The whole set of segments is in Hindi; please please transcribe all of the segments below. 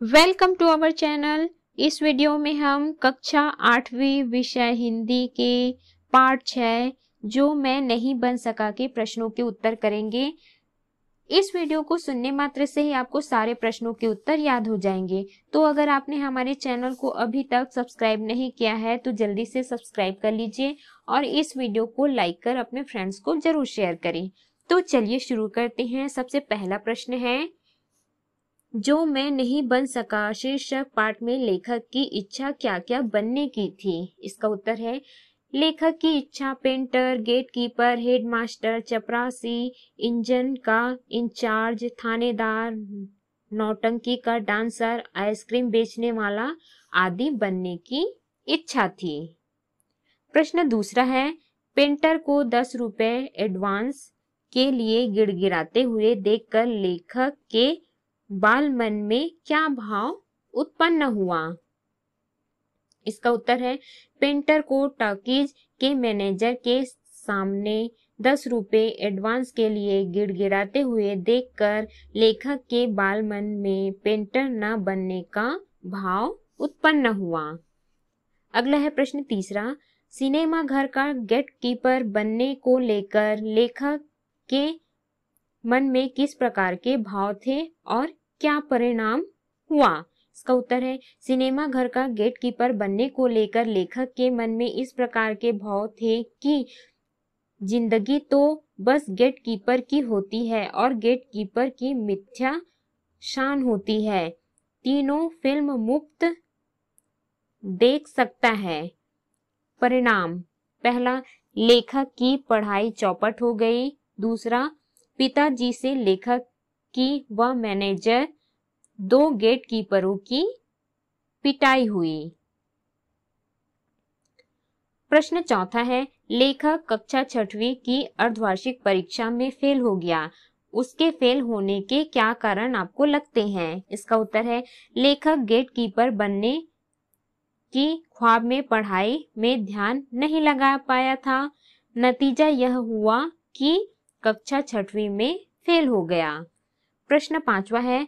Welcome to our channel. इस वीडियो में हम कक्षा 8वीं विषय हिंदी के पाठ 6 जो मैं नहीं बन सका के प्रश्नों के उत्तर करेंगे। इस वीडियो को सुनने मात्र से ही आपको सारे प्रश्नों के उत्तर याद हो जाएंगे। तो अगर आपने हमारे चैनल को अभी तक सब्सक्राइब नहीं किया है तो जल्दी से सब्सक्राइब कर लीजिए और इस वीडियो को लाइक कर अपने फ्रेंड्स को जरूर शेयर करें। तो चलिए शुरू करते हैं। सबसे पहला प्रश्न है, जो मैं नहीं बन सका शीर्षक पाठ में लेखक की इच्छा क्या क्या बनने की थी। इसका उत्तर है, लेखक की इच्छा पेंटर, गेटकीपर, हेडमास्टर, चपरासी, इंजन का इंचार्ज, थानेदार, नौटंकी का डांसर, आइसक्रीम बेचने वाला आदि बनने की इच्छा थी। प्रश्न दूसरा है, पेंटर को 10 रुपए एडवांस के लिए गिड़गिड़ाते हुए देखकर लेखक के बाल मन में क्या भाव उत्पन्न हुआ। इसका उत्तर है, पेंटर को टॉकीज के मैनेजर के सामने 10 रुपए एडवांस के लिए गिड़गिड़ाते हुए देखकर लेखक के बाल मन में पेंटर न बनने का भाव उत्पन्न हुआ। अगला है प्रश्न तीसरा, सिनेमा घर का गेट कीपर बनने को लेकर लेखक के मन में किस प्रकार के भाव थे और क्या परिणाम हुआ। इसका उत्तर है, सिनेमा घर का गेट कीपर बनने को लेकर लेखक के मन में इस प्रकार के भाव थे कि जिंदगी तो बस गेट कीपर की होती है और गेट कीपर की मिथ्या शान होती है। तीनों फिल्म मुफ्त देख सकता है। परिणाम, पहला, लेखक की पढ़ाई चौपट हो गई। दूसरा, पिताजी से लेखक की व मैनेजर 2 गेट कीपरों की पिटाई हुई। प्रश्न चौथा है, लेखक कक्षा 6वीं की अर्धवार्षिक परीक्षा में फेल हो गया। उसके फेल होने के क्या कारण आपको लगते हैं। इसका उत्तर है, लेखक गेट कीपर बनने की ख्वाब में पढ़ाई में ध्यान नहीं लगा पाया था। नतीजा यह हुआ कि कक्षा 6वीं में फेल हो गया। प्रश्न पांचवा है,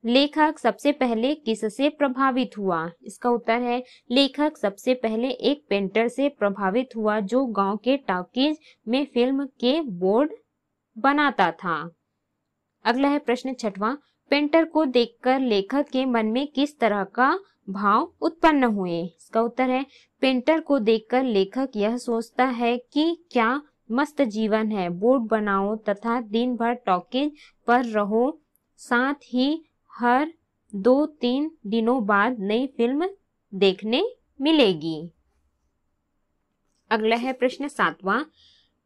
लेखक सबसे पहले किससे प्रभावित हुआ। इसका उत्तर है, लेखक सबसे पहले एक पेंटर से प्रभावित हुआ जो गांव के टॉकीज में फिल्म के बोर्ड बनाता था। अगला है प्रश्न छठवां, पेंटर को देखकर लेखक के मन में किस तरह का भाव उत्पन्न हुए। इसका उत्तर है, पेंटर को देखकर लेखक यह सोचता है कि क्या मस्त जीवन है, बोर्ड बनाओ तथा दिन भर टॉकीज पर रहो, साथ ही हर 2-3 दिनों बाद नई फिल्म देखने मिलेगी। अगला है प्रश्न सातवां,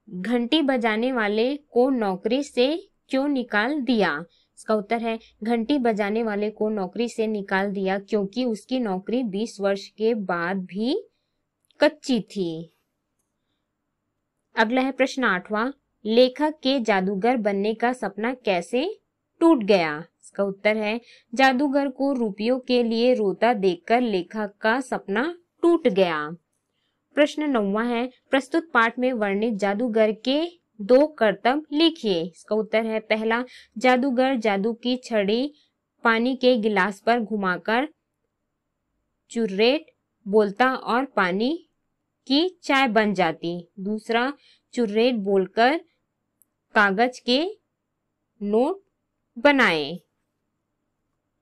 घंटी बजाने वाले को नौकरी से क्यों निकाल दिया। इसका उत्तर है, घंटी बजाने वाले को नौकरी से निकाल दिया क्योंकि उसकी नौकरी 20 वर्ष के बाद भी कच्ची थी। अगला है प्रश्न आठवां, लेखक के जादूगर बनने का सपना कैसे टूट गया। इसका उत्तर है, जादूगर को रुपयों के लिए रोता देखकर लेखक का सपना टूट गया। प्रश्न 9वां है, प्रस्तुत पाठ में वर्णित जादूगर के 2 कर्तव्य लिखिए। इसका उत्तर है, पहला, जादूगर जादू की छड़ी पानी के गिलास पर घुमाकर चुर्रेट बोलता और पानी की चाय बन जाती। दूसरा, चुर्रेट बोलकर कागज के नोट बनाए।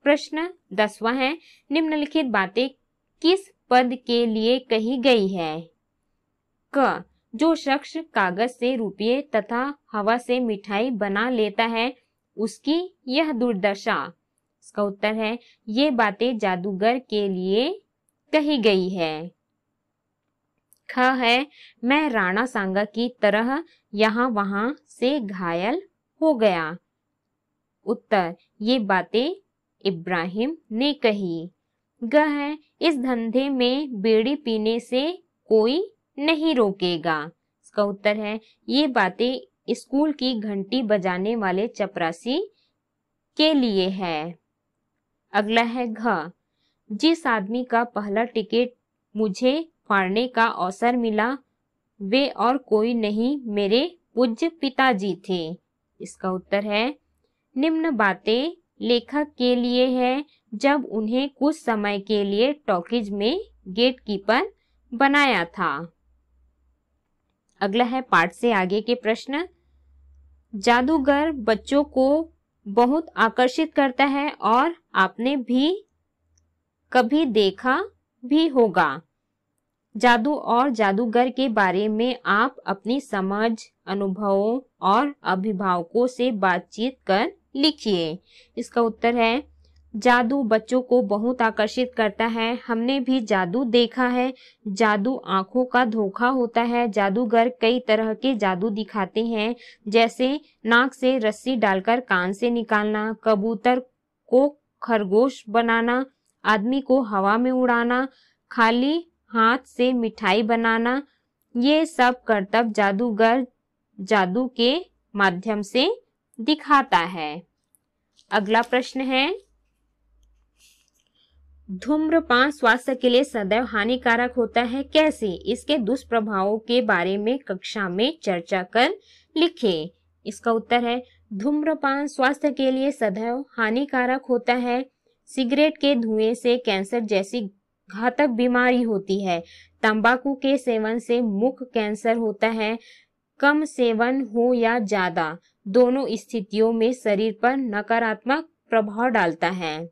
प्रश्न 10वां है, निम्नलिखित बातें किस पद के लिए कही गई है। क, जो शख्स कागज से रुपये तथा हवा से मिठाई बना लेता है उसकी यह दुर्दशा। इसका उत्तर है, ये बातें जादूगर के लिए कही गई है। ख है, मैं राणा सांगा की तरह यहाँ वहां से घायल हो गया। उत्तर, ये बातें इब्राहिम ने कही। ग है, इस धंधे में बीड़ी पीने से कोई नहीं रोकेगा। इसका उत्तर है, ये बातें स्कूल की घंटी बजाने वाले चपरासी के लिए है। अगला है घ, जिस आदमी का पहला टिकट मुझे फाड़ने का अवसर मिला वे और कोई नहीं मेरे पूज्य पिताजी थे। इसका उत्तर है, निम्न बातें लेखक के लिए है जब उन्हें कुछ समय के लिए टॉकीज में गेटकीपर बनाया था। अगला है पाठ से आगे के प्रश्न। जादूगर बच्चों को बहुत आकर्षित करता है और आपने भी कभी देखा भी होगा। जादू और जादूगर के बारे में आप अपनी समझ, अनुभवों और अभिभावकों से बातचीत कर लिखिए। इसका उत्तर है जादू बच्चों को बहुत आकर्षित करता है। हमने भी जादू देखा है। जादू आंखों का धोखा होता है। जादूगर कई तरह के जादू दिखाते हैं, जैसे नाक से रस्सी डालकर कान से निकालना, कबूतर को खरगोश बनाना, आदमी को हवा में उड़ाना, खाली हाथ से मिठाई बनाना। ये सब करतब जादूगर जादू के माध्यम से दिखाता है। अगला प्रश्न है, धूम्रपान स्वास्थ्य के लिए सदैव हानिकारक होता है, कैसे? इसके दुष्प्रभावों के बारे में कक्षा में चर्चा कर लिखें। इसका उत्तर है धूम्रपान स्वास्थ्य के लिए सदैव हानिकारक होता है। सिगरेट के धुएं से कैंसर जैसी घातक बीमारी होती है। तंबाकू के सेवन से मुख कैंसर होता है। कम सेवन हो या ज्यादा, दोनों स्थितियों में शरीर पर नकारात्मक प्रभाव डालता है।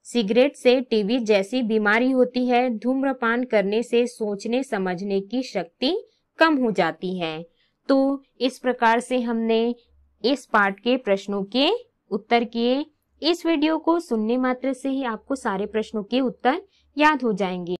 सिगरेट से टीबी जैसी बीमारी होती है। धूम्रपान करने से सोचने समझने की शक्ति कम हो जाती है। तो इस प्रकार से हमने इस पाठ के प्रश्नों के उत्तर किए। इस वीडियो को सुनने मात्र से ही आपको सारे प्रश्नों के उत्तर याद हो जाएंगे।